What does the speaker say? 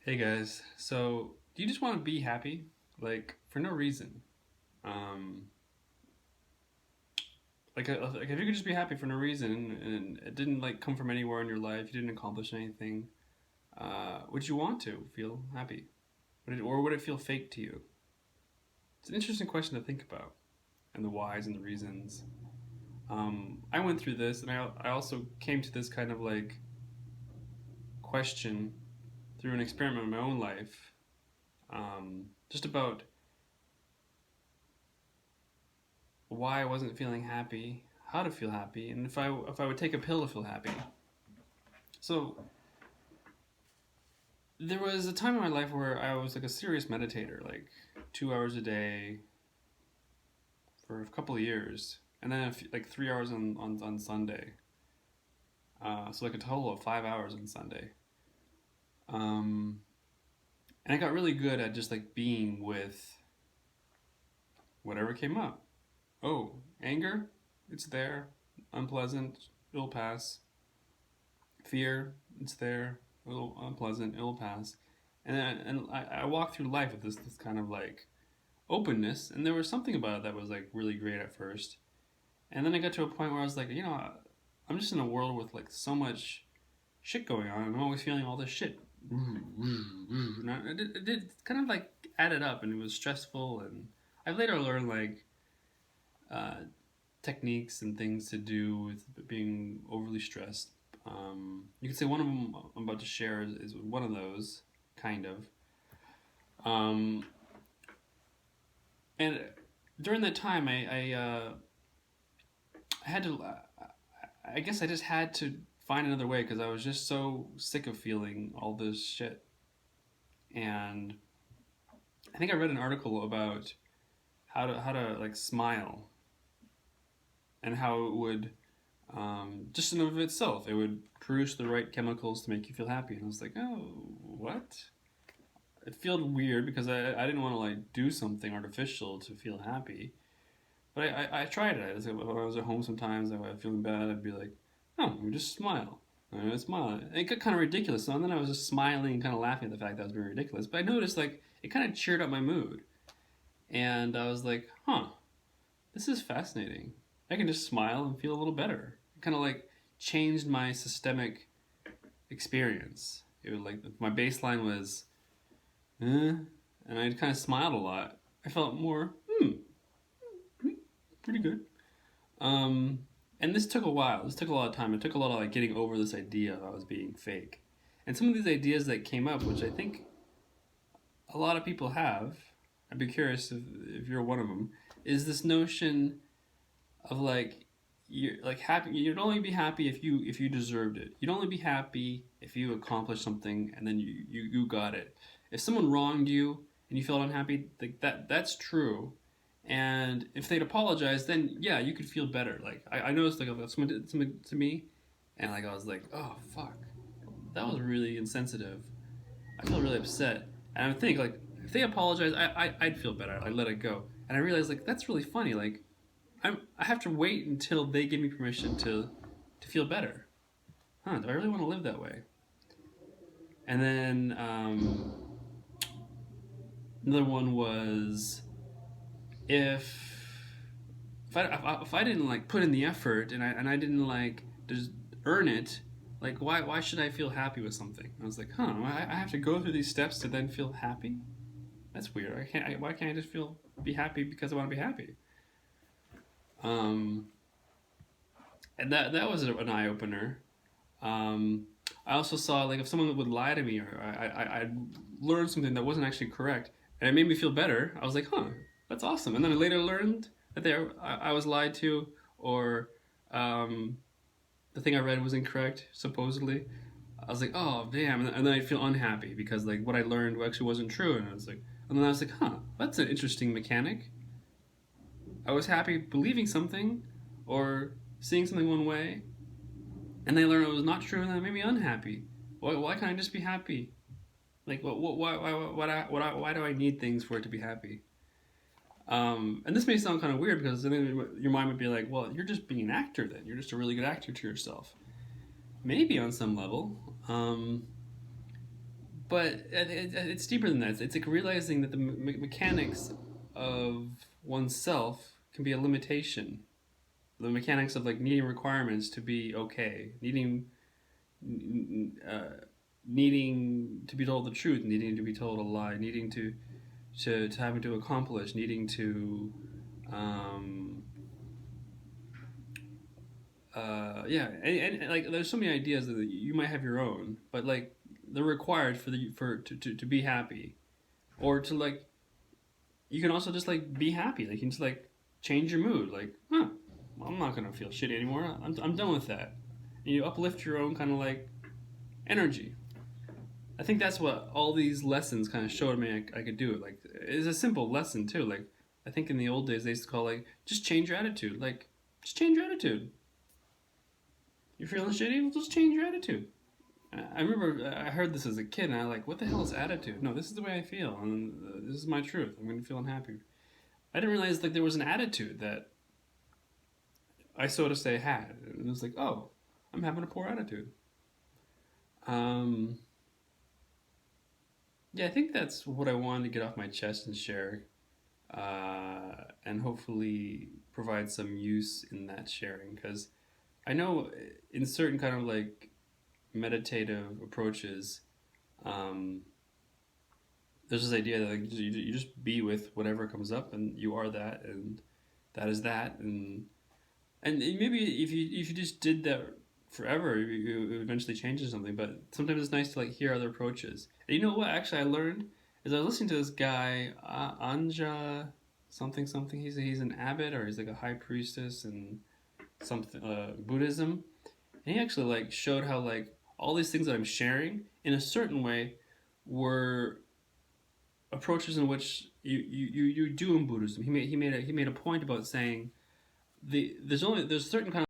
Hey guys, so do you just want to be happy? Like, for no reason? Um, like if you could just be happy for no reason and it didn't like come from anywhere in your life, you didn't accomplish anything, would you want to feel happy? Or would it feel fake to you? It's an interesting question to think about, and the whys and the reasons. I went through this, and I also came to this kind of like question through an experiment in my own life, just about why I wasn't feeling happy, how to feel happy, and if I would take a pill to feel happy. So there was a time in my life where I was like a serious meditator, like 2 hours a day for a couple of years, and then like 3 hours on Sunday. So like a total of 5 hours on Sunday. Um, and I got really good at just like being with whatever came up. Oh, anger, it's there, unpleasant, it'll pass. Fear, it's there, a little unpleasant, it'll pass. And I walked through life with this kind of like openness, and there was something about it that was like really great at first. And then I got to a point where I was like, I'm just in a world with like so much shit going on, and I'm always feeling all this shit. And it did kind of like added up, and it was stressful. And I've later learned like uh, techniques and things to do with being overly stressed. You could say one of them I'm about to share is one of those, kind of. Um, and during that time, I had to. I guess I just had to find another way because I was just so sick of feeling all this shit. And I think I read an article about how to like smile and how it would just in and of itself, it would produce the right chemicals to make you feel happy. And I was like, oh, what? It felt weird because I didn't want to like do something artificial to feel happy. But I tried it. When I was at home sometimes, I was feeling bad. I'd be like, oh, let me just smile. And I smile. And it got kind of ridiculous. So then I was just smiling and kind of laughing at the fact that was being ridiculous. But I noticed like it kind of cheered up my mood. And I was like, huh, this is fascinating. I can just smile and feel a little better. It kind of like changed my systemic experience. It was like my baseline was, and I kind of smiled a lot. I felt more, pretty good. Um, and this took a while. This took a lot of time. It took a lot of like getting over this idea that I was being fake. And some of these ideas that came up, which I think a lot of people have, I'd be curious if you're one of them, is this notion of like you're like happy. You'd only be happy if you deserved it. You'd only be happy if you accomplished something and then you got it. If someone wronged you and you felt unhappy, like that's true. And if they'd apologize, then yeah, you could feel better. Like I noticed like if someone did something to me, and like I was like, oh fuck, that was really insensitive. I feel really upset, and I would think like if they apologize, I'd feel better. I'd let it go, and I realized like that's really funny. Like I have to wait until they give me permission to feel better. Huh? Do I really want to live that way? And then another one was if if I didn't like put in the effort and I didn't like just earn it, like why should I feel happy with something? I was like, huh? I have to go through these steps to then feel happy. That's weird. Why can't I just be happy because I want to be happy? Um, and that was an eye opener. Um, I also saw like if someone would lie to me or I learned something that wasn't actually correct, and it made me feel better. I was like, huh, that's awesome. And then I later learned that I was lied to, or um, the thing I read was incorrect, supposedly. I was like, oh damn, and then I'd feel unhappy because like what I learned actually wasn't true, and I was like, and then I was like, huh, that's an interesting mechanic. I was happy believing something, or seeing something one way, and they learned it was not true, and that made me unhappy. Why can't I just be happy? Like, why do I need things for it to be happy? And this may sound kind of weird because then your mind would be like, well, you're just being an actor then. You're just a really good actor to yourself. Maybe on some level. but it's deeper than that. It's like realizing that the mechanics of oneself can be a limitation. The mechanics of like needing requirements to be okay, uh, needing to be told the truth, needing to be told a lie, needing to having to accomplish, needing to um, yeah, and like there's so many ideas that you might have your own, but like they're required for to be happy, or to like you can also just like be happy. Like you can just like change your mood. Like, well, I'm not gonna feel shitty anymore. I'm done with that. And you uplift your own kind of like energy. I think that's what all these lessons kind of showed me I could do. Like it's a simple lesson too. Like I think in the old days they used to call like just change your attitude. Like just change your attitude. You're feeling shitty? Well, just change your attitude. I remember I heard this as a kid, and I was like, "What the hell is attitude?" No, this is the way I feel, and this is my truth. I'm going to feel unhappy. I didn't realize like there was an attitude that I so to say had, and it was like, "Oh, I'm having a poor attitude." Um, yeah, I think that's what I wanted to get off my chest and share, and hopefully provide some use in that sharing because I know in certain kind of like meditative approaches, um, there's this idea that like, you just be with whatever comes up and you are that and that is that and maybe if you just did that forever it eventually changes something, but sometimes it's nice to like hear other approaches. And you know what actually I learned is I was listening to this guy Anja something something, he's an abbot or he's like a high priestess in something Buddhism, and he actually like showed how like all these things that I'm sharing in a certain way were approaches in which you do in Buddhism. He made a point about saying there's certain kind of